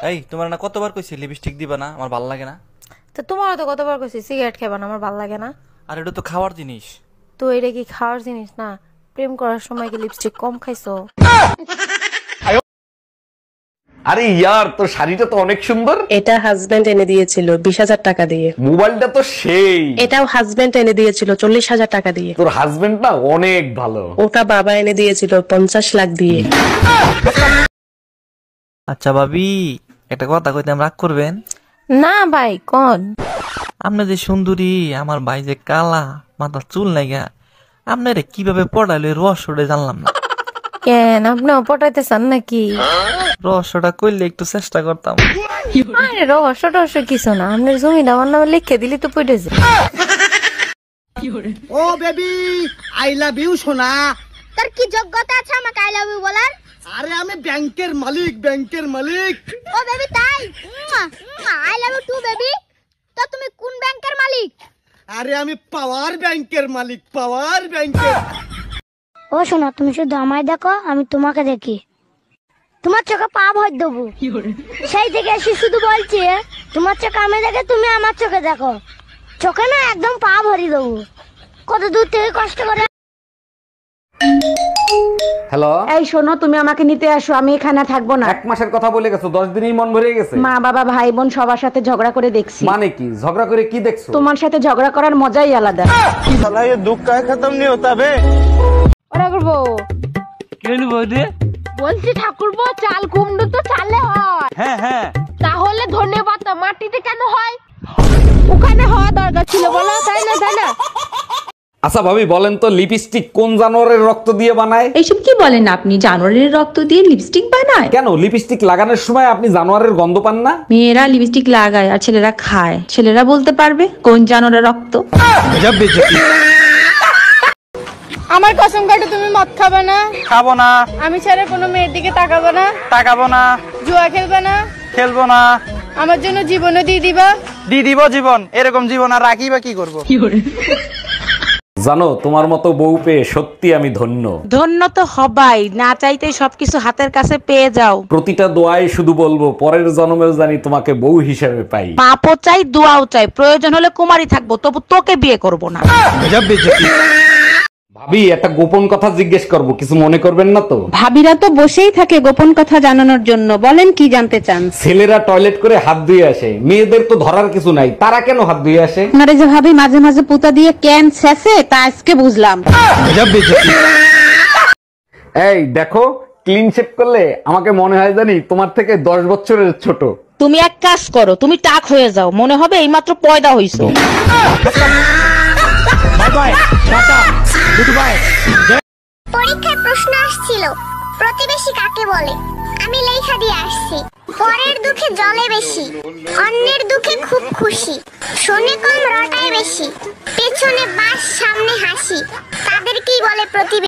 এই তোমার না কতবার কইছি লিপস্টিক দিবা না, আমার ভালো লাগে না। তো তোমারও তো কতবার কইছি সিগারেট খাবা না, আমার ভালো লাগে না। আর এটা তো খাওয়ার জিনিস। তো এটা কি খাওয়ার জিনিস না? প্রেম করার সময় কি লিপস্টিক কম খাইছো? আরে ইয়ার, তোর শাড়িটা তো অনেক সুন্দর। এটা হাজবেন্ড এনে দিয়েছিল 20,000 টাকা দিয়ে। মোবাইলটা তো সেই। এটাও হাজবেন্ড এনে দিয়েছিল 40,000 টাকা দিয়ে। তোর হাজবেন্ড না অনেক ভালো। ওটা বাবা এনে দিয়েছিল 50 লাখ দিয়ে। আচ্ছা ভাবি, একটা কথা কইতে রাগ করবেন না ভাই কোন? আপনি যে সুন্দরী, আমার ভাই যে কালা, মাথার চুল নাইগা, আপনারে কিভাবে পড়াইলে রহস্যটা জানলাম না। কেন আপনিও পটাইতে চান নাকি? রহস্যটা কইলে একটু চেষ্টা করতাম। আরে রহস্য টহস্য কিছু না, আপনার জমিটা আমার নামে লিখে দিলি তো পড়ে যায়। ও বেবি, আই লাভ ইউ সোনা। তোর কি যোগ্যতা আছে আমাকে আই লাভ ইউ বলার? আরে আমি ব্যাংকের মালিক, ব্যাংকের মালিক। ও বেবি তাই? I love you too baby. তো তুমি কোন ব্যাংকের মালিক? আরে আমি পাওয়ার ব্যাংকের মালিক, পাওয়ার ব্যাংকের। ও শোনা, তুমি শুধু আমায় দেখো, আমি তোমাকে দেখি। তোমার চোখে পা ভর দেবো। সেই থেকে এসে শুধু বলছি, তোমার চোখে আমি দেখে তুমি আমার চোখে দেখো। চোখে না একদম পা ভরি দেবো। কত দূর থেকে কষ্ট করে। হ্যালো, এই শোনো, তুমি আমাকে নিতে আসো, আমি এখানে থাকবো না। 1 মাসের কথা বলে গেছো, 10 দিনেই মন ভরে গেছে। মা বাবা ভাই বোন সবার সাথে ঝগড়া করে দেখছি। মানে কি ঝগড়া করে কি দেখছো? তোমার সাথে ঝগড়া করার মজাই আলাদা। সালা ये दुख का खत्म नहीं होता बे। ওরা করবো কেন বৌদি? বলছি ঠাকুরপো, চাল কুমড়ো তো চালে হয়। হ্যাঁ হ্যাঁ, তাহলে ধন্যবাদ মাটিতে কেন হয়? ওখানে হওয়া দরকার ছিল, বলো তাই না? তাই না? আচ্ছা ভাবি বলেন তো, লিপস্টিক কোন জানোয়ারের রক্ত দিয়ে বানায়? এইসব কি বলেন আপনি? জানোয়ারের রক্ত দিয়ে লিপস্টিক বানায়? কেন, লিপস্টিক লাগানোর সময় আপনি জানোয়ারের গন্ধ পান না? মেয়েরা লিপস্টিক লাগায় আর ছেলেরা খায়, ছেলেরা বলতে পারবে কোন জানোয়ারের রক্ত। আমার কসম কাটে তুমি মদ খাবে না? খাবো না। আমি ছাড়া কোনো মেয়ের দিকে তাকাবো না? তাকাবো না। জুয়া খেলবে না? খেলবো না। আমার জন্য জীবনও দিয়ে দিবা? দিয়ে দিব জীবন। এরকম জীবন আর রাখি বা কি করবো? জানো, তোমার মতো বউ পেয়ে সত্যি আমি ধন্য। ধন্য তো হবাই, না চাইতেই সবকিছু হাতের কাছে পেয়ে যাও। প্রতিটা দোয়ায় শুধু বলবো, পরের জন্মেও জানি তোমাকে বউ হিসেবে পাই। পাপও চাই, দোয়াও চাই, প্রয়োজন হলে কুমারী থাকবো, তবু তোকে বিয়ে করব না। ভাবি, একটা গোপন কথা জিজ্ঞেস করব, কিছু মনে করবেন না তো? ভাবিরা তো বসেই থাকে গোপন কথা জানানোর জন্য, বলেন কি জানতে চান? ছেলেরা টয়লেট করে হাত ধুয়ে আসে, মেয়েদের তো ধরার কিছু নাই, তারা কেন হাত ধুয়ে আসে? আপনারা যে ভাবি মাঝে মাঝে পুতা দিয়ে ক্যান ছেঁচে, তা আজকে বুঝলাম। এই দেখো, ক্লিন শেভ করলে আমাকে মনে হয় জানি তোমার থেকে 10 বছরের ছোট। তুমি এক কাজ করো, তুমি টাক হয়ে যাও, মনে হবে এইমাত্র পয়দা হইছো। পরীক্ষায় প্রশ্ন আসছিল, প্রতিবেশী কাকে বলে? আমি লেখা দিয়ে আসছি, পরের দুঃখে জলে বেশি, অন্যের দুঃখে খুব খুশি, শোনে কম রটায় বেশি, পেছনে বাস সামনে হাসি, তাদেরকেই বলে প্রতিবেশী।